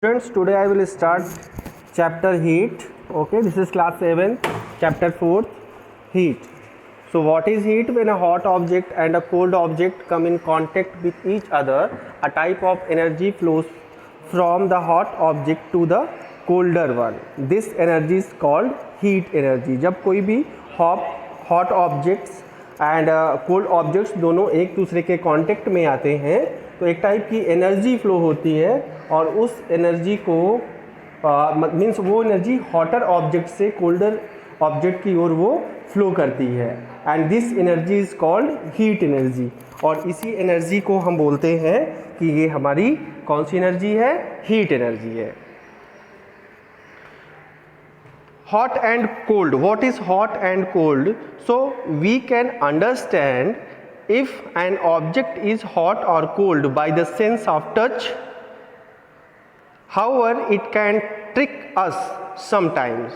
Students, today I will start chapter heat. Okay, this is class 7, chapter 4, heat. So what is heat? When a hot object and a cold object come in contact with each other, a type of energy flows from the hot object to the colder one. This energy is called heat energy. जब कोई भी hot objects and cold objects दोनों एक दूसरे के contact में आते हैं तो एक टाइप की एनर्जी फ्लो होती है और उस एनर्जी को मीन्स वो एनर्जी हॉटर ऑब्जेक्ट से कोल्डर ऑब्जेक्ट की ओर वो फ्लो करती है and this energy is called heat energy. और इसी एनर्जी को हम बोलते हैं कि ये हमारी कौन सी एनर्जी है? हीट एनर्जी है। Hot and cold. What is hot and cold? So we can understand if an object is hot or cold by the sense of touch. However, it can trick us sometimes.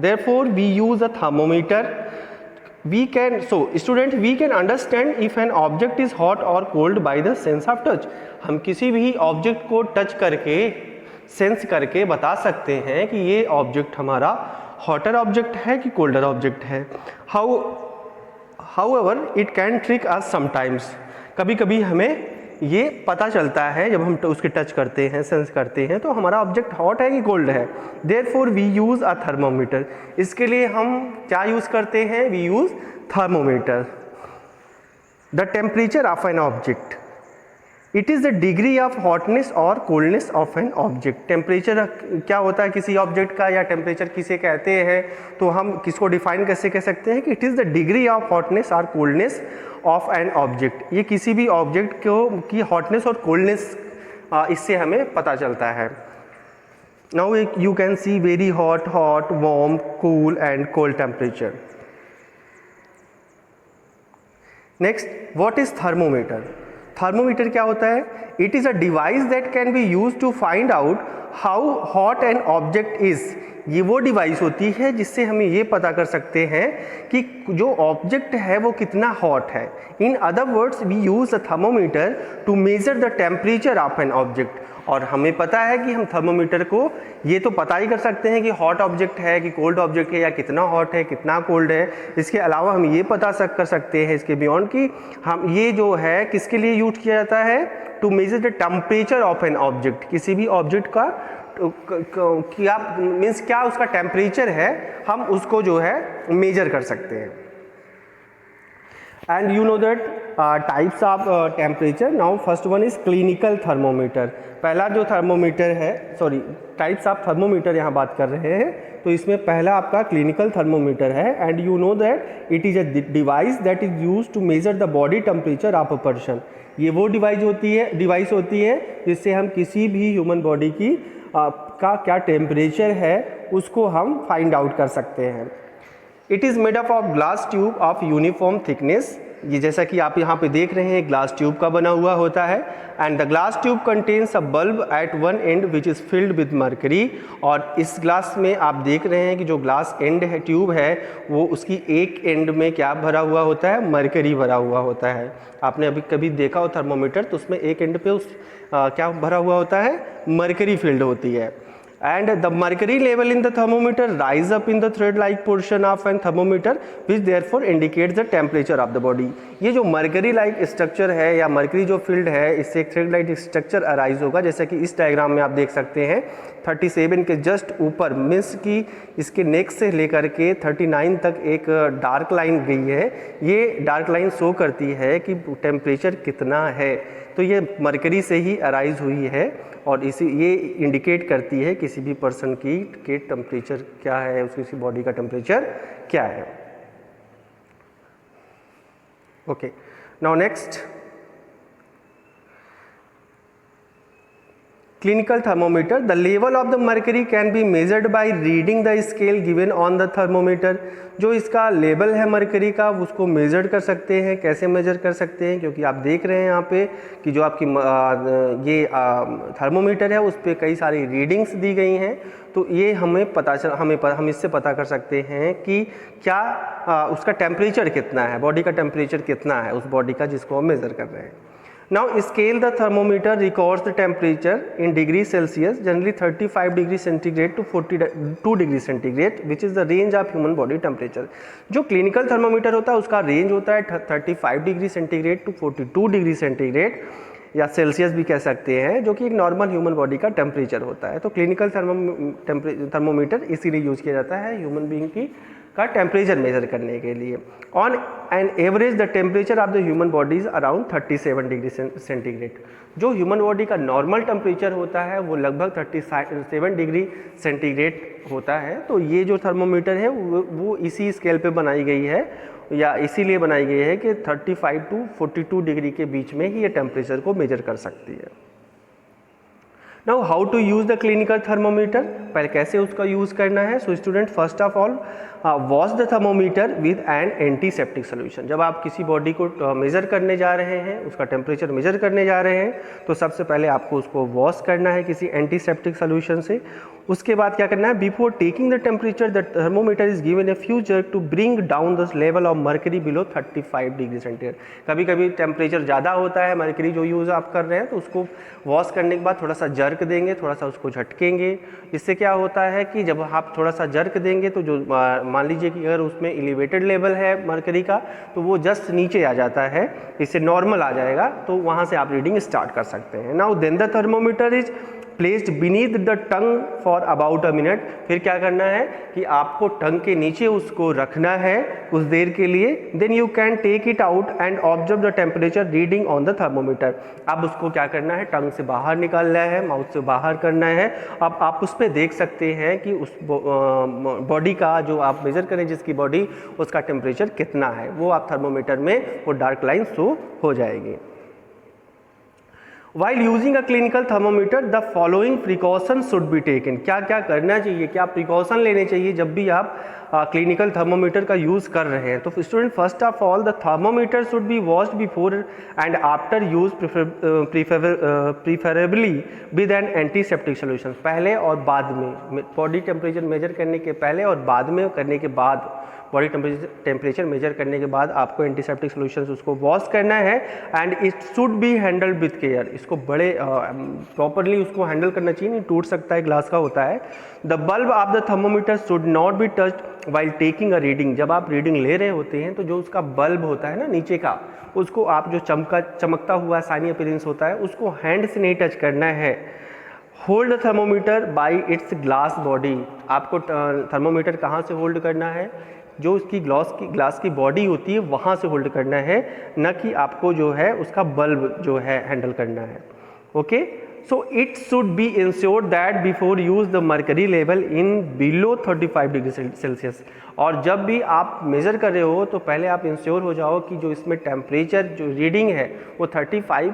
Therefore, we use a thermometer. We can understand if an object is hot or cold by the sense of touch. हम किसी भी object को touch करके sense करके बता सकते हैं कि ये ऑब्जेक्ट हमारा हॉटर ऑब्जेक्ट है कि कोल्डर ऑब्जेक्ट है। However it can trick us sometimes. कभी कभी हमें ये पता चलता है जब हम उसके टच करते हैं, सेंस करते हैं तो हमारा ऑब्जेक्ट हॉट है कि कोल्ड है। Therefore we use a thermometer. इसके लिए हम क्या यूज़ करते हैं? We use thermometer. The temperature of an object, it is the degree of hotness और coldness of an object. Temperature क्या होता है किसी ऑब्जेक्ट का, या टेम्परेचर किसे कहते हैं, तो हम किसको डिफाइन कैसे कह सकते हैं कि it is the degree of hotness और कोल्डनेस ऑफ एन ऑब्जेक्ट। ये किसी भी ऑब्जेक्ट को की हॉटनेस और कोल्डनेस इससे हमें पता चलता है। Now you can see very hot, warm, cool and cold temperature. Next, what is thermometer? Thermometer क्या होता है? It is a device that can be use to find out how hot an object is. ये वो device होती है जिससे हमें ये पता कर सकते हैं कि जो ऑब्जेक्ट है वो कितना हॉट है। In other words we use a thermometer to measure the temperature of an object. और हमें पता है कि हम थर्मोमीटर को ये तो पता ही कर सकते हैं कि हॉट ऑब्जेक्ट है कि कोल्ड ऑब्जेक्ट है, या कितना हॉट है कितना कोल्ड है। इसके अलावा हम ये पता कर सकते हैं इसके बियॉन्ड कि हम ये जो है किसके लिए यूज किया जाता है? To measure the temperature of an object. किसी भी ऑब्जेक्ट का क्या मीन्स क्या उसका टेम्परेचर है, हम उसको जो है मेजर कर सकते हैं। And you know that types of temperature. Now first one is clinical thermometer. पहला जो थर्मोमीटर है, सॉरी टाइप्स ऑफ थर्मोमीटर यहाँ बात कर रहे हैं, तो इसमें पहला आपका क्लिनिकल थर्मोमीटर है। And you know that it is a device that is use to measure the body temperature of a person. ये वो डिवाइस होती है जिससे हम किसी भी ह्यूमन बॉडी की का क्या टेम्परेचर है उसको हम फाइंड आउट कर सकते हैं। It is made up of glass tube of uniform thickness. ये जैसा कि आप यहाँ पे देख रहे हैं ग्लास ट्यूब का बना हुआ होता है। And the glass tube contains a bulb at one end which is filled with mercury. और इस ग्लास में आप देख रहे हैं कि जो ग्लास एंड है, ट्यूब है, वो उसकी एक एंड में क्या भरा हुआ होता है? मर्करी भरा हुआ होता है। आपने अभी कभी देखा हो थर्मोमीटर, तो उसमें एक एंड पे क्या भरा हुआ होता है? मर्करी फील्ड होती है। And the mercury level in the thermometer rise up in the thread-like portion of an thermometer, which therefore indicates the temperature of the body. ये जो mercury like structure है या mercury जो field है, इससे एक thread like structure arise होगा, जैसा कि इस डायग्राम में आप देख सकते हैं 37 के जस्ट ऊपर, मीन्स कि इसके नेक से लेकर के 39 तक एक डार्क लाइन गई है। ये डार्क लाइन शो करती है कि टेम्परेचर कितना है, तो ये मरकरी से ही अराइज हुई है और ये इंडिकेट करती है किसी भी पर्सन की टेम्परेचर क्या है, उसकी बॉडी का टेम्परेचर क्या है। Okay, now next, clinical thermometer. The level of the mercury can be measured by reading the scale given on the thermometer. जो इसका लेवल है मरकरी का उसको मेजर कर सकते हैं। कैसे मेजर कर सकते हैं? क्योंकि आप देख रहे हैं यहाँ पे कि जो आपकी ये थर्मोमीटर है उस पर कई सारी रीडिंग्स दी गई हैं, तो ये हम इससे पता कर सकते हैं कि क्या उसका टेम्परेचर कितना है, बॉडी का टेम्परेचर कितना है उस बॉडी का जिसको हम मेज़र कर रहे हैं। Now scale the thermometer records the temperature in degree Celsius, generally 35 degree centigrade to 42 degree centigrade, which is the range of human body temperature. जो क्लिनिकल थर्मोमीटर होता है उसका रेंज होता है 35 degree centigrade to 42 degree centigrade या Celsius भी कह सकते हैं, जो कि एक नॉर्मल ह्यूमन बॉडी का टेम्परेचर होता है। तो क्लिनिकल थर्मोमीटर इसीलिए यूज़ किया जाता है ह्यूमन बीइंग की का टेम्परेचर मेजर करने के लिए। On an average the temperature of the human body is around 37 degree centigrade. जो ह्यूमन बॉडी का नॉर्मल टेम्परेचर होता है वो लगभग 37 डिग्री सेंटीग्रेड होता है। तो ये जो थर्मोमीटर है वो इसी स्केल पे बनाई गई है या इसीलिए बनाई गई है कि 35 टू 42 डिग्री के बीच में ही ये टेम्परेचर को मेजर कर सकती है। Now how to use the clinical thermometer, पहले कैसे उसका यूज़ करना है। So student first of all wash the thermometer with an antiseptic solution. जब आप किसी बॉडी को मेज़र करने जा रहे हैं, उसका टेम्परेचर मेज़र करने जा रहे हैं, तो सबसे पहले आपको उसको वॉश करना है किसी एंटीसेप्टिक सोल्यूशन से। उसके बाद क्या करना है, before taking the temperature the thermometer is given a few jerk to bring down the level of mercury below 35 degree centigrade. कभी कभी टेम्परेचर ज़्यादा होता है मर्करी जो यूज़ आप कर रहे हैं, तो उसको वॉश करने के बाद थोड़ा सा जर्क देंगे, थोड़ा सा उसको झटकेंगे। इससे क्या होता है कि जब आप थोड़ा सा जर्क देंगे तो जो मान लीजिए कि अगर उसमें एलिवेटेड लेवल है मर्करी का तो वो जस्ट नीचे आ जाता है, इससे नॉर्मल आ जाएगा, तो वहाँ से आप रीडिंग स्टार्ट कर सकते हैं। Now then the thermometer is placed beneath the tongue for about a minute. फिर क्या करना है कि आपको टंग के नीचे उसको रखना है कुछ देर के लिए। Then you can take it out and observe the temperature reading on the thermometer. अब उसको क्या करना है, टंग से बाहर निकालना है, माउथ से बाहर करना है। अब आप उस पर देख सकते हैं कि उस बॉडी का जो आप मेजर करें जिसकी बॉडी, उसका टेम्परेचर कितना है, वो आप थर्मोमीटर में वो डार्क लाइन शो हो जाएगी। While using a clinical thermometer, the following precautions should be taken। क्या क्या करना चाहिए, क्या प्रिकॉशन लेने चाहिए जब भी आप क्लिनिकल थर्मोमीटर का यूज़ कर रहे हैं। तो student first of all the thermometer should be washed before and after use preferably with an antiseptic solution. पहले और बाद में, बॉडी टेम्परेचर मेजर करने के पहले और बाद में करने के बाद, बॉडी टेम्परेचर मेजर करने के बाद आपको एंटीसेप्टिक सॉल्यूशंस उसको वॉश करना है। And it should be handled with care. इसको बड़े प्रॉपरली उसको हैंडल करना चाहिए, नहीं टूट सकता है, ग्लास का होता है। The bulb of the thermometer should not be touched while taking a reading. जब आप रीडिंग ले रहे होते हैं तो जो उसका बल्ब होता है ना नीचे का, उसको आप जो चमकता हुआ शाइनी अपीयरेंस होता है उसको हैंड से नहीं टच करना है। Hold the thermometer by its glass body. आपको थर्मोमीटर कहाँ से होल्ड करना है, जो उसकी ग्लास की बॉडी होती है वहाँ से होल्ड करना है, न कि आपको जो है उसका बल्ब जो है हैंडल करना है। Okay, so it should be insured that before use the mercury level in below 35 degree Celsius. और जब भी आप मेज़र कर रहे हो तो पहले आप इंश्योर हो जाओ कि जो इसमें टेम्परेचर जो रीडिंग है वो 35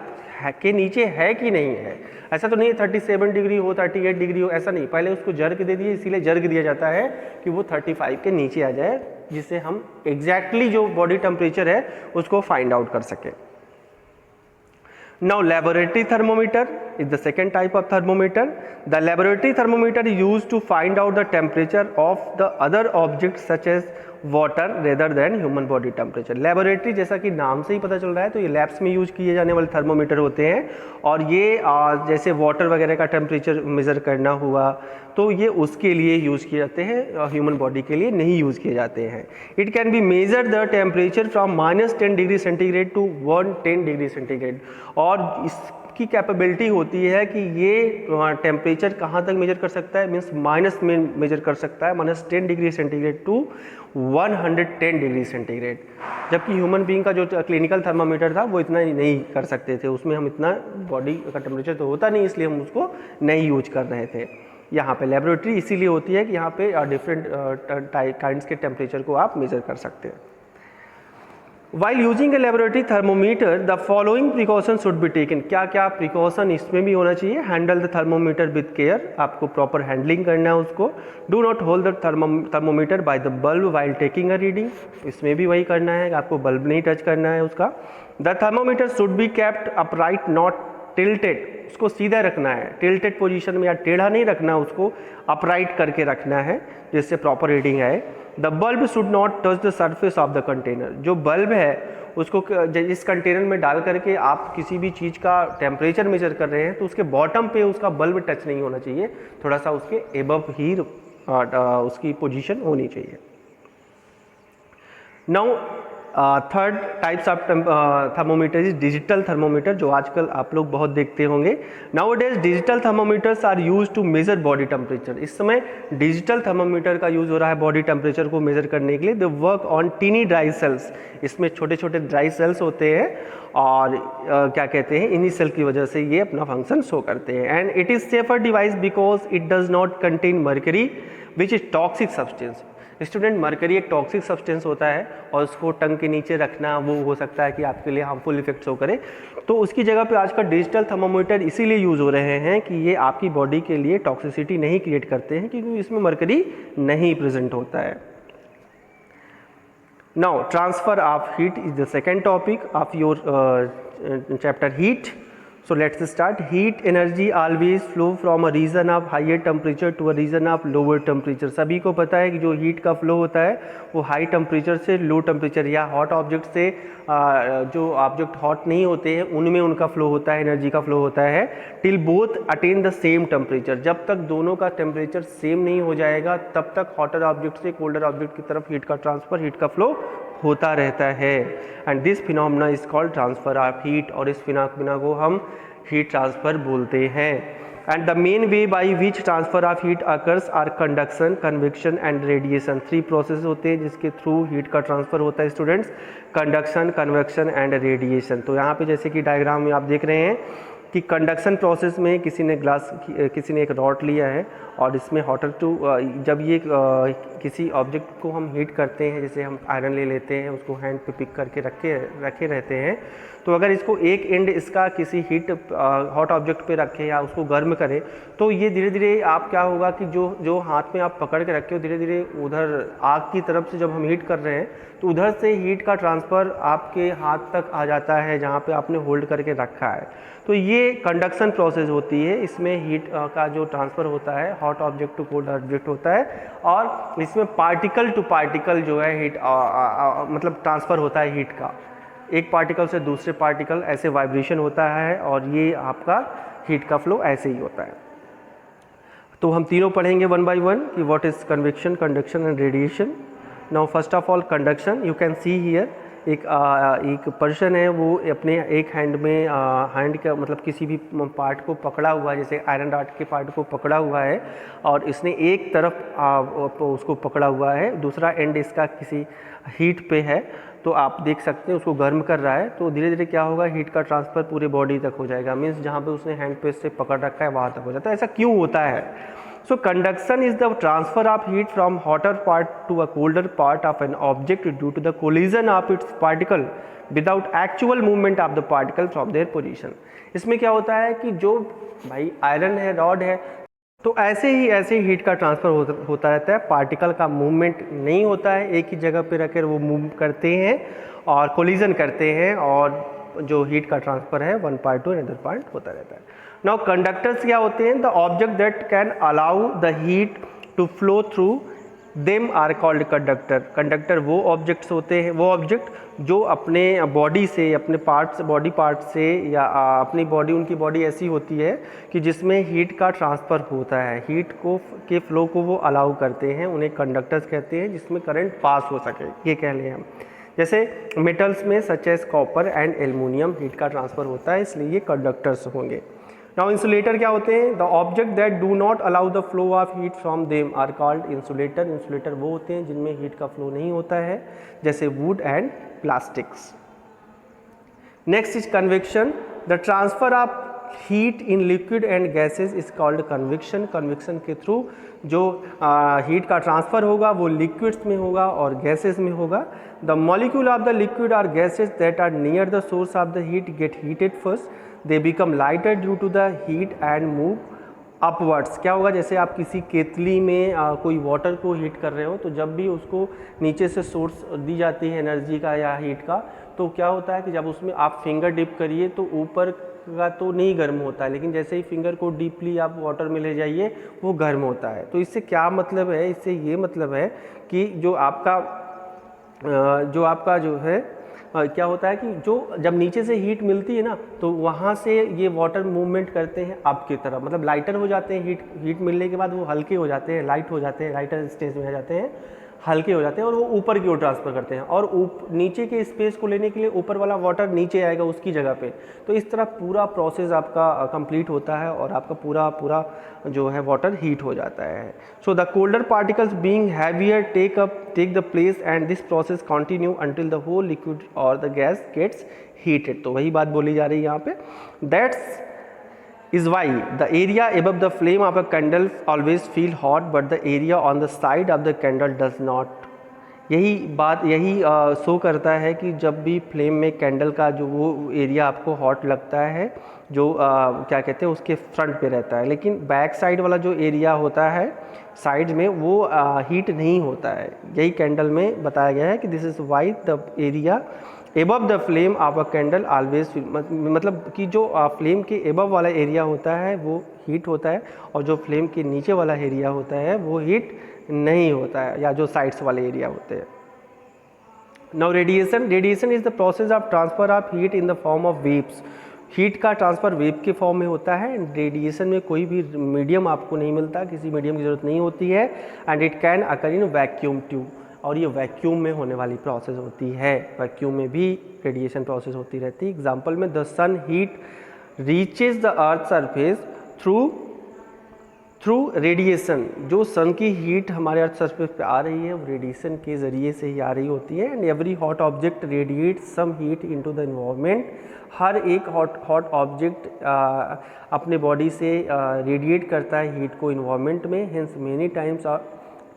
के नीचे है कि नहीं है। ऐसा तो नहीं है 37 डिग्री हो, 38 डिग्री हो, ऐसा नहीं। पहले उसको जर्क दे दिए, इसीलिए जर्क दिया जाता है कि वो 35 के नीचे आ जाए, जिससे हम एग्जैक्टली जो बॉडी टेम्परेचर है उसको फाइंड आउट कर सकें। Now laboratory thermometer is the second type of thermometer. The laboratory thermometer is used to find out the temperature of the other objects such as water rather than human body temperature. Laboratory जैसा कि नाम से ही पता चल रहा है तो ये लैब्स में यूज किए जाने वाले थर्मोमीटर होते हैं, और ये जैसे वाटर वगैरह का टेम्परेचर मेज़र करना हुआ तो ये उसके लिए यूज़ किए जाते हैं, ह्यूमन बॉडी के लिए नहीं यूज़ किए जाते हैं। It can be measure the temperature from -10 degree centigrade to 110 degree centigrade. और इसकी कैपेबिलिटी होती है कि ये टेम्परेचर कहाँ तक मेजर कर सकता है, मीन्स माइनस में मेजर कर सकता है, -10 degree centigrade to 110 degree centigrade. जबकि ह्यूमन बीइंग का जो क्लिनिकल थर्मामीटर था वो इतना ही नहीं कर सकते थे, उसमें हम इतना बॉडी का टेम्परेचर तो होता नहीं, इसलिए हम उसको नहीं यूज कर रहे थे। यहाँ पे लेबोरेटरी इसीलिए होती है कि यहाँ पे डिफरेंट काइंड्स के टेम्परेचर को आप मेजर कर सकते हैं। While using a laboratory thermometer, the following precautions should be taken। क्या क्या प्रिकॉशन इसमें भी होना चाहिए। Handle the thermometer with care, आपको प्रॉपर हैंडलिंग करना है उसको। Do not hold the thermometer by the bulb while taking a reading, इसमें भी वही करना है, आपको बल्ब नहीं टच करना है उसका। The thermometer should be kept upright not tilted, उसको सीधा रखना है, टिल्टेड पोजीशन में या टेढ़ा नहीं रखना, उसको अपराइट करके रखना है जिससे प्रॉपर रीडिंग आए। The bulb should not touch the surface of the container, जो बल्ब है उसको इस कंटेनर में डाल करके आप किसी भी चीज़ का टेम्परेचर मेजर कर रहे हैं तो उसके बॉटम पे उसका बल्ब टच नहीं होना चाहिए, थोड़ा सा उसके एबव ही उसकी पोजीशन होनी चाहिए। Now third types of thermometer is digital thermometer, जो आजकल आप लोग बहुत देखते होंगे। Now days digital thermometers are use to measure body temperature. इस समय डिजिटल थर्मोमीटर का यूज़ हो रहा है बॉडी टेम्परेचर को मेजर करने के लिए। They work on tiny dry cells, इसमें छोटे छोटे ड्राई सेल्स होते हैं और क्या कहते हैं, इन्हीं सेल की वजह से ये अपना फंक्शन शो करते हैं। And it is safer device because it does not contain mercury which is toxic substance. Student, mercury एक टॉक्सिक सब्सटेंस होता है और उसको टंग के नीचे रखना वो हो सकता है कि आपके लिए हार्मफुल इफेक्ट शो करे, तो उसकी जगह पे आजकल डिजिटल थर्मोमीटर इसीलिए यूज़ हो रहे हैं कि ये आपकी बॉडी के लिए टॉक्सिसिटी नहीं क्रिएट करते हैं क्योंकि इसमें मर्करी नहीं प्रेजेंट होता है। Now transfer of heat is the second topic of your chapter heat. So let's start. Heat energy always flow from a region of higher temperature to a region of lower temperature. सभी को पता है कि जो heat का flow होता है वो हाई टेम्परेचर से लो टेम्परेचर या हॉट ऑब्जेक्ट से जो ऑब्जेक्ट हॉट नहीं होते हैं उनमें उनका फ्लो होता है, एनर्जी का फ्लो होता है, till both attain the same temperature. जब तक दोनों का टेम्परेचर सेम नहीं हो जाएगा तब तक हॉटर ऑब्जेक्ट से कोल्डर ऑब्जेक्ट की तरफ हीट का ट्रांसफर, हीट का फ्लो होता रहता है। And this phenomena is called transfer of heat, और इस फिनोमेना को हम हीट ट्रांसफर बोलते हैं। And the main way by which transfer of heat occurs are conduction, convection and radiation. 3 process होते हैं जिसके थ्रू हीट का ट्रांसफर होता है students, conduction, convection and radiation. तो यहाँ पे जैसे कि डायग्राम में आप देख रहे हैं कि कंडक्शन प्रोसेस में किसी ने एक रॉड लिया है और इसमें हॉटर टू जब ये किसी ऑब्जेक्ट को हम हीट करते हैं, जैसे हम आयरन ले लेते हैं उसको हैंड पे पिक करके रखे रहते हैं, तो अगर इसको एक एंड इसका किसी हीट हॉट ऑब्जेक्ट पे रखें या उसको गर्म करें तो ये धीरे धीरे आप क्या होगा कि जो हाथ में आप पकड़ के रखे हो धीरे धीरे उधर आग की तरफ से जब हम हीट कर रहे हैं तो उधर से हीट का ट्रांसफ़र आपके हाथ तक आ जाता है जहाँ पे आपने होल्ड करके रखा है। तो ये कंडक्शन प्रोसेस होती है, इसमें हीट का जो ट्रांसफ़र होता है hot object to cold object होता है और इसमें पार्टिकल टू पार्टिकल जो है हीट मतलब ट्रांसफ़र होता है हीट का, एक पार्टिकल से दूसरे पार्टिकल ऐसे वाइब्रेशन होता है और ये आपका हीट का फ्लो ऐसे ही होता है। तो हम तीनों पढ़ेंगे वन बाय वन कि what is convection, conduction and radiation. Now first of all conduction, you can see here एक पर्सन है वो अपने एक हैंड में हैंड का मतलब किसी भी पार्ट को पकड़ा हुआ है, जैसे आयरन रॉड के पार्ट को पकड़ा हुआ है और इसने एक तरफ उसको पकड़ा हुआ है, दूसरा एंड इसका किसी हीट पे है, तो आप देख सकते हैं उसको गर्म कर रहा है, तो धीरे धीरे क्या होगा हीट का ट्रांसफ़र पूरे बॉडी तक हो जाएगा, मीन्स जहाँ पे उसने हैंड पे से पकड़ रखा है वहाँ तक हो जाता है। ऐसा क्यों होता है? So conduction is the transfer of heat from hotter part to a colder part of an object due to the collision of its particle without actual movement of the particle from their position. इसमें क्या होता है कि जो भाई iron है, rod है, तो ऐसे ही हीट का ट्रांसफ़र होता रहता है, पार्टिकल का मूवमेंट नहीं होता है, एक ही जगह पे रखकर वो मूव करते हैं और कोलिजन करते हैं और जो हीट का ट्रांसफ़र है one part to another part होता रहता है। नाउ कंडक्टर्स क्या होते हैं? The object that can allow the heat to flow through them are called conductor. Conductor वो ऑब्जेक्ट्स होते हैं, वो ऑब्जेक्ट जो अपने बॉडी से, अपने पार्ट्स, बॉडी पार्ट से या अपनी बॉडी, उनकी बॉडी ऐसी होती है कि जिसमें हीट का ट्रांसफ़र होता है, हीट को के फ्लो को वो अलाउ करते हैं, उन्हें कंडक्टर्स कहते हैं, जिसमें करंट पास हो सके, ये कह लें हम। जैसे मेटल्स में such as copper and aluminium heat का ट्रांसफ़र होता है, इसलिए ये कंडक्टर्स होंगे। नाउ इंसुलेटर क्या होते हैं? The object that do not allow the flow of heat from them are called insulator. Insulator वो होते हैं जिनमें हीट का फ्लो नहीं होता है, जैसे wood and plastics. Next is convection, the transfer of heat in liquid and gases is called convection. Convection के थ्रू जो हीट का ट्रांसफ़र होगा वो लिक्विड्स में होगा और गैसेज में होगा। The molecule of the liquid or gases that are near the source of the heat get heated first, they become lighter due to the heat and move upwards. क्या होगा? जैसे आप किसी केतली में कोई वाटर को हीट कर रहे हो, तो जब भी उसको नीचे से सोर्स दी जाती है एनर्जी का या हीट का, तो क्या होता है कि जब उसमें आप फिंगर डिप करिए तो ऊपर का तो नहीं गर्म होता है, लेकिन जैसे ही फिंगर को डीपली आप वाटर में ले जाइए वो गर्म होता है। तो इससे क्या मतलब है? इससे ये मतलब है कि जो आपका जो है क्या होता है कि जो जब नीचे से हीट मिलती है ना, तो वहाँ से ये वाटर मूवमेंट करते हैं अप की तरफ, मतलब लाइटर हो जाते हैं, हीट मिलने के बाद वो हल्के हो जाते हैं, लाइट हो जाते हैं, लाइटर स्टेज में आ जाते हैं, हल्के हो जाते हैं और वो ऊपर की ओर ट्रांसफ़र करते हैं, और नीचे के स्पेस को लेने के लिए ऊपर वाला वाटर नीचे आएगा उसकी जगह पे। तो इस तरह पूरा प्रोसेस आपका कंप्लीट होता है और आपका पूरा जो है वाटर हीट हो जाता है। So the colder particles being heavier take the place and this process continue until the whole liquid और द गैस गेट्स हीटेड। तो वही बात बोली जा रही है यहाँ पे, that's is why the area above the flame of a candle always feel hot but the area on the side of the candle does not। यही शो करता है कि जब भी फ्लेम में कैंडल का जो वो एरिया आपको हॉट लगता है, जो क्या कहते हैं उसके फ्रंट पे रहता है, लेकिन बैक साइड वाला जो एरिया होता है साइड में वो हीट नहीं होता है। यही कैंडल में बताया गया है कि this is why the area above the flame of a candle always, मतलब कि जो फ्लेम के एबव वाला एरिया होता है वो हीट होता है और जो फ्लेम के नीचे वाला एरिया होता है वो हीट नहीं होता है, या जो साइड्स वाले एरिया होते हैं। Now radiation is the process of transfer of heat in the form of waves. Heat का ट्रांसफ़र वेव के फॉर्म में होता है। रेडिएशन में कोई भी मीडियम आपको नहीं मिलता, किसी मीडियम की ज़रूरत नहीं होती है, and it can occur in vacuum tube, और ये वैक्यूम में होने वाली प्रोसेस होती है। वैक्यूम में भी रेडिएशन प्रोसेस होती रहती है। एग्जाम्पल में the sun heat reaches the earth surface through radiation. जो सन की हीट हमारे अर्थ सरफेस पे आ रही है वो रेडिएशन के ज़रिए से ही आ रही होती है। And every hot object radiate some heat into the environment. हर एक हॉट ऑब्जेक्ट अपने बॉडी से रेडिएट करता है हीट को इन्वायरमेंट में। Hence many times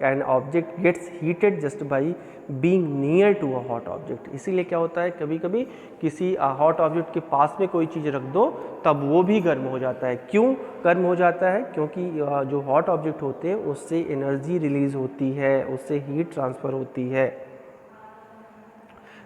an object gets heated just by being near to a hot object. इसीलिए क्या होता है, कभी कभी किसी हॉट ऑब्जेक्ट के पास में कोई चीज़ रख दो तब वो भी गर्म हो जाता है। क्यों गर्म हो जाता है? क्योंकि जो हॉट ऑब्जेक्ट होते हैं उससे एनर्जी रिलीज होती है, उससे हीट ट्रांसफ़र होती है।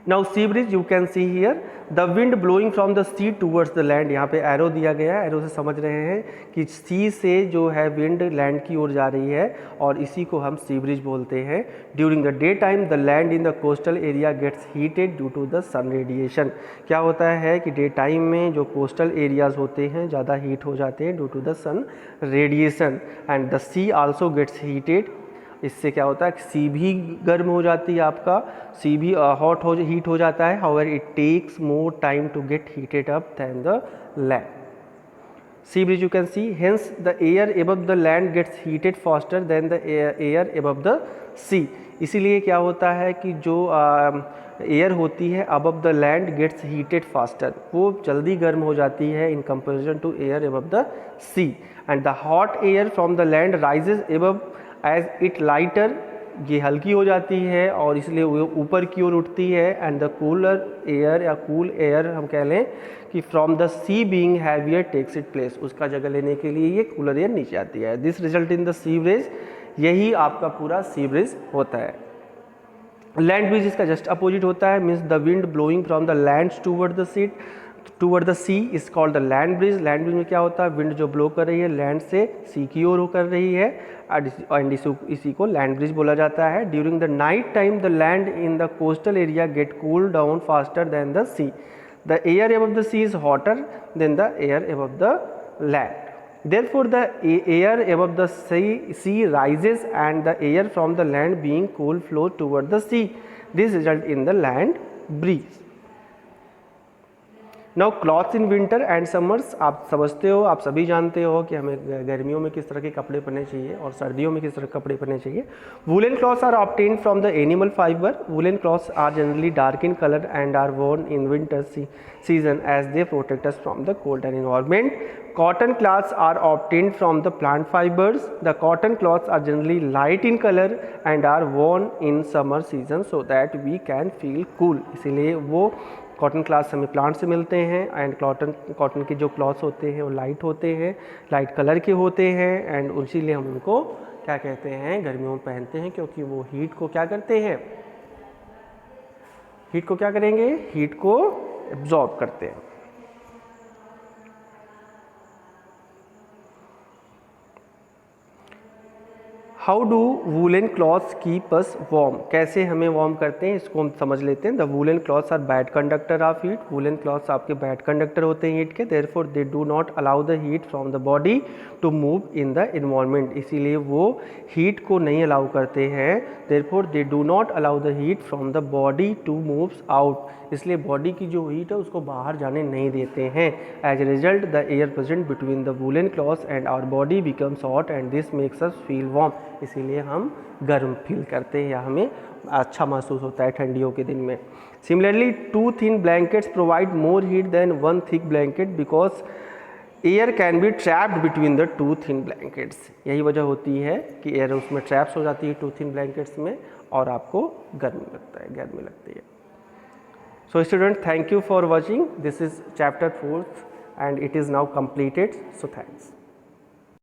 Now sea breeze you can see here the wind blowing from the sea towards the land. यहाँ पे एरो दिया गया है, एरो से समझ रहे हैं कि सी से जो है विंड लैंड की ओर जा रही है और इसी को हम सी ब्रिज बोलते हैं। During the day time the land in the coastal area gets heated due to the sun radiation. क्या होता है कि डे टाइम में जो कोस्टल एरियाज होते हैं ज़्यादा हीट हो जाते हैं due to the sun radiation, and the sea also gets heated. इससे क्या होता है कि सी भी गर्म हो जाती है, आपका सी भी हीट हो जाता है। However it takes more time to get heated up than the land. Sea breeze you can see hence the air above the land gets heated faster than the air above the sea. इसीलिए क्या होता है कि जो air होती है above the land gets heated faster, वो जल्दी गर्म हो जाती है in comparison to air above the sea. And the hot air from the land rises above as it lighter, ये हल्की हो जाती है और इसलिए वो ऊपर की ओर उठती है। एंड द कूलर एयर या कूल एयर हम कह लें कि from the sea being heavier takes it place, उसका जगह लेने के लिए ये कूलर एयर नीचे आती है। This result in the sea breeze, यही आपका पूरा सी ब्रिज होता है। लैंड ब्रिज इसका जस्ट अपोजिट होता है, means the wind blowing from the land toward the sea is called the land breeze. Land breeze में क्या होता है, विंड जो ब्लो कर रही है लैंड से सी की ओर कर रही है, एंड इसी को लैंड ब्रिज बोला जाता है। During the night time the land in the coastal area get cool down faster than the sea. The air above the sea is hotter than the air above the land. Therefore, the air above the sea rises and the air from the land being cool flows toward the sea. This result in the land breeze. Now clothes in winter and summers, आप समझते हो, आप सभी जानते हो कि हमें गर्मियों में किस तरह के कपड़े पहनने चाहिए और सर्दियों में किस तरह के कपड़े पहनने चाहिए। Woollen clothes are obtained from the animal fibre. Woollen clothes are generally dark in colour and are worn in winter season as they protect us from the cold and environment. Cotton cloths are obtained from the plant fibers. The cotton cloths are generally light in color and are worn in summer season so that we can feel cool. इसीलिए वो cotton clothes हमें plant से मिलते हैं and cotton के जो clothes होते हैं वो लाइट होते हैं, लाइट कलर के होते हैं, एंड इसीलिए हम उनको क्या कहते हैं, गर्मियों में पहनते हैं, क्योंकि वो हीट को क्या करते हैं, हीट को क्या करेंगे, हीट को एब्जॉर्ब करते हैं। How do woollen clothes keep us warm, कैसे हमें वार्म करते हैं इसको हम समझ लेते हैं। The woollen clothes are bad conductor of heat, woollen clothes आपके बैड कंडक्टर होते हैं हीट के, therefore they do not allow the heat from the body to move in the environment, इसीलिए वो हीट को नहीं अलाउ करते हैं। Therefore they do not allow the heat from the body to moves out, इसलिए body की जो heat है उसको बाहर जाने नहीं देते हैं। As a result the air present between the woollen clothes and our body becomes hot and this makes us feel warm, इसीलिए हम गर्म फील करते हैं या हमें अच्छा महसूस होता है ठंडियों के दिन में। Similarly 2 thin blankets provide more heat than 1 thick blanket because air can be trapped between the 2 thin blankets, यही वजह होती है कि एयर उसमें ट्रैप्स हो जाती है 2 थिन ब्लैंकेट्स में और आपको गर्मी लगती है। So student, thank you for watching. This is chapter 4th and it is now completed. So thanks.